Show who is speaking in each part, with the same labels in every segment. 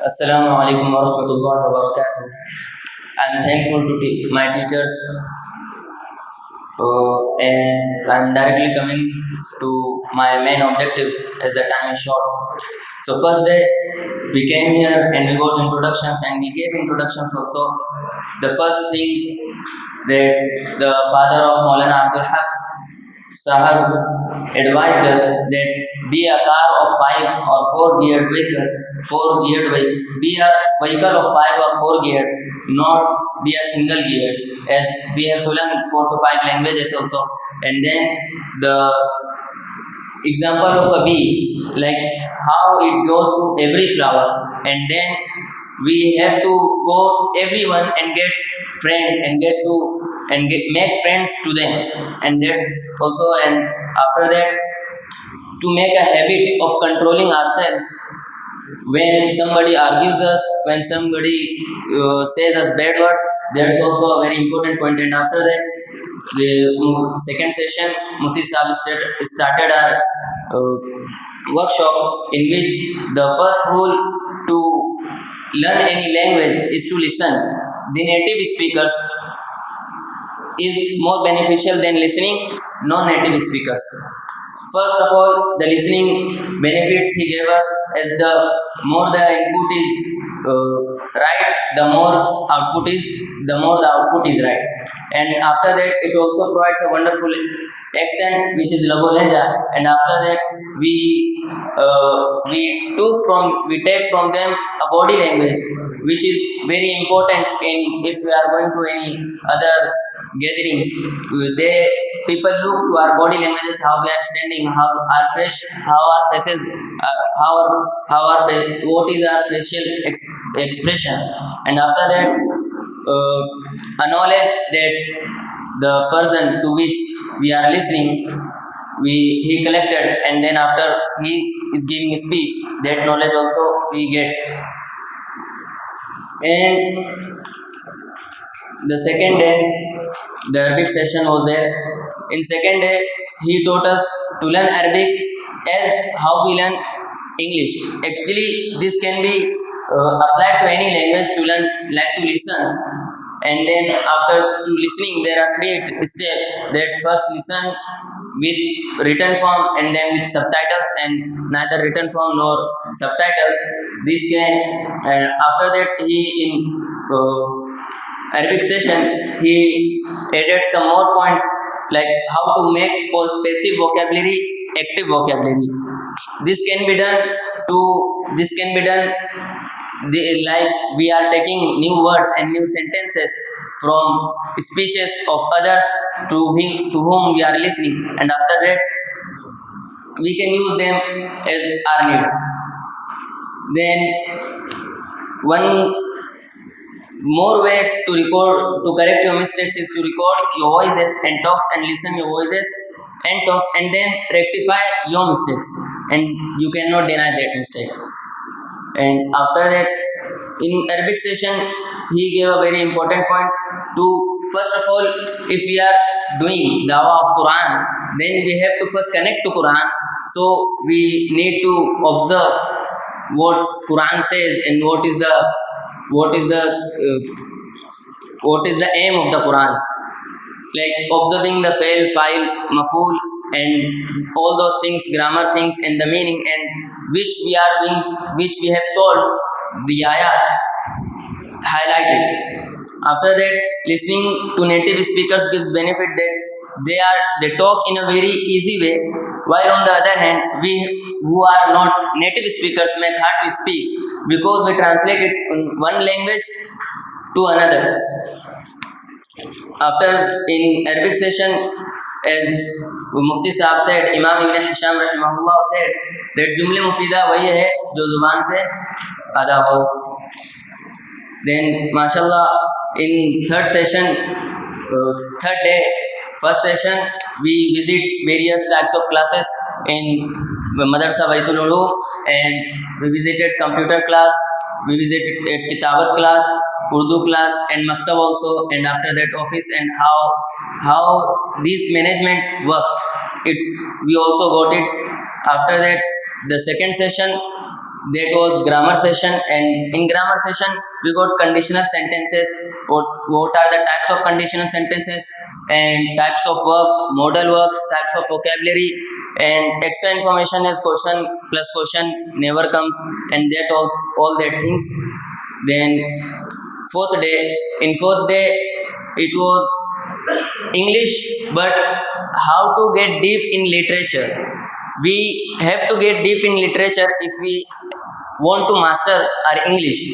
Speaker 1: Assalamu alaikum wa rahmatullahi wa barakatuh. I'm thankful to my teachers and I'm directly coming to my main objective as the time is short. So first day we came here and we got introductions and we gave introductions also. The first thing that the father of Maulana Abdul Haq Sahab advised us that be a car of 5 or 4 geared vehicle, be a vehicle of 5 or 4 geared, not be a single geared, as we have to learn 4 to 5 languages also. And then the example of a bee, like how it goes to every flower, and then we have to go to everyone and get friend and make friends to them, and that also, and after that to make a habit of controlling ourselves when somebody argues us, when somebody says us bad words. That's also a very important point. And after that, the second session, Mufti Sahab started our workshop, in which the first rule to learn any language is to listen. The native speakers is more beneficial than listening non-native speakers. First of all, the listening benefits he gave us, as the more the input is right, the more the output is right. And after that, it also provides a wonderful accent, which is Lago Leja. And after that, we take from them a body language, which is very important in if we are going to any other gatherings. People look to our body languages, how we are standing, what is our facial expression. And after that, a knowledge that the person to which we are listening, he collected, and then after he is giving a speech, that knowledge also we get. And the second day, the Arabic session was there. In second day, he taught us to learn Arabic as how we learn English. Actually, this can be applied to any language to learn, like to listen. And then after to listening, there are 3 steps. That first listen with written form and then with subtitles, and neither written form nor subtitles. This can, and after that he in Arabic session he added some more points, like how to make passive vocabulary active vocabulary. This can be done like we are taking new words and new sentences from speeches of others to whom we are listening, and after that we can use them as our need. Then one more way to correct your mistakes is to record your voices and talks, and listen your voices and talks, and then rectify your mistakes, and you cannot deny that mistake. And after that, in Arabic session, he gave a very important point to, first of all, if we are doing dawah of Quran, then we have to first connect to Quran. So we need to observe what Quran says and what is the aim of the Quran, like observing the fail, file, maful, and all those things, grammar things, and the meaning, and which we have solved the ayats highlighted. After that, listening to native speakers gives benefit that they talk in a very easy way, while on the other hand, we who are not native speakers make hard to speak, because we translate it in one language to another. After in Arabic session, as Mufti Sahab said, Imam Ibn Hisham rahimahullah said that jumle mufida wahi hai jo zuban se ada ho. Then mashallah, in third day, first session, we visit various types of classes in Madarasa Baitul Uloom, and we visited computer class, we visited kitabat class, Urdu class, and maktab also, and after that office, and how this management works, we also got it. After that, the second session that was grammar session, and in grammar session we got conditional sentences. What are the types of conditional sentences and types of verbs, modal verbs, types of vocabulary, and extra information as question plus question never comes, and that all that things. Then in fourth day it was English, but how to get deep in literature. We have to get deep in literature if we want to master our English.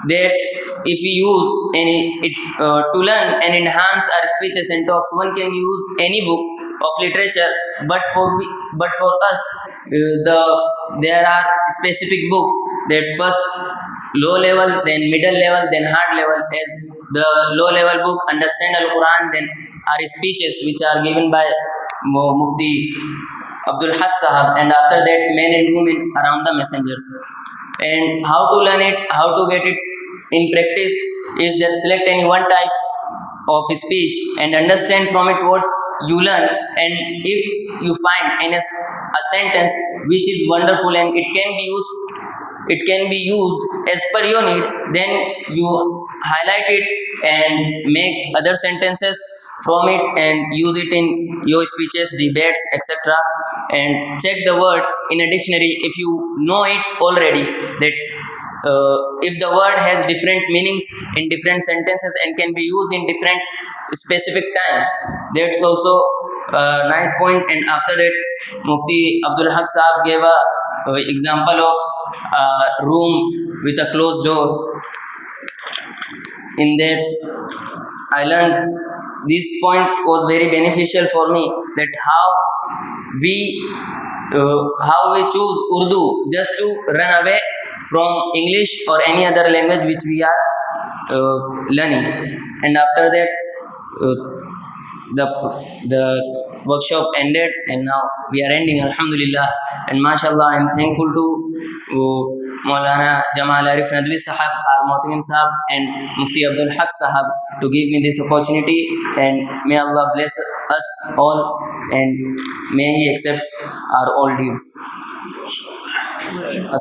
Speaker 1: That if we use to learn and enhance our speeches and talks, one can use any book of literature, but for us, there are specific books that first low level, then middle level, then hard level. As the low level book, understand Al Quran, then our speeches which are given by Mufti Abdul Haq Sahab, and after that men and women around the messengers. And how to learn it, how to get it in practice is that select any one type of speech and understand from it what you learn, and if you find a sentence which is wonderful and it can be used as per your need, then you highlight it and make other sentences from it and use it in your speeches, debates, etc. And check the word in a dictionary if you know it already, that if the word has different meanings in different sentences and can be used in different specific times. That's also a nice point. And after that, Mufti Abdul Haq Sahab gave a example of a room with a closed door. In that, I learned this point was very beneficial for me, that how we choose Urdu just to run away from English or any other language which we are learning. And after that, the workshop ended, and now we are ending, alhamdulillah. And mashallah, I am thankful to Maulana Jamal Arif Nadwi Sahab, our Mu'tamin Sahab, and Mufti Abdul Haq Sahab to give me this opportunity. And may Allah bless us all, and may He accept our all deeds. Assalamu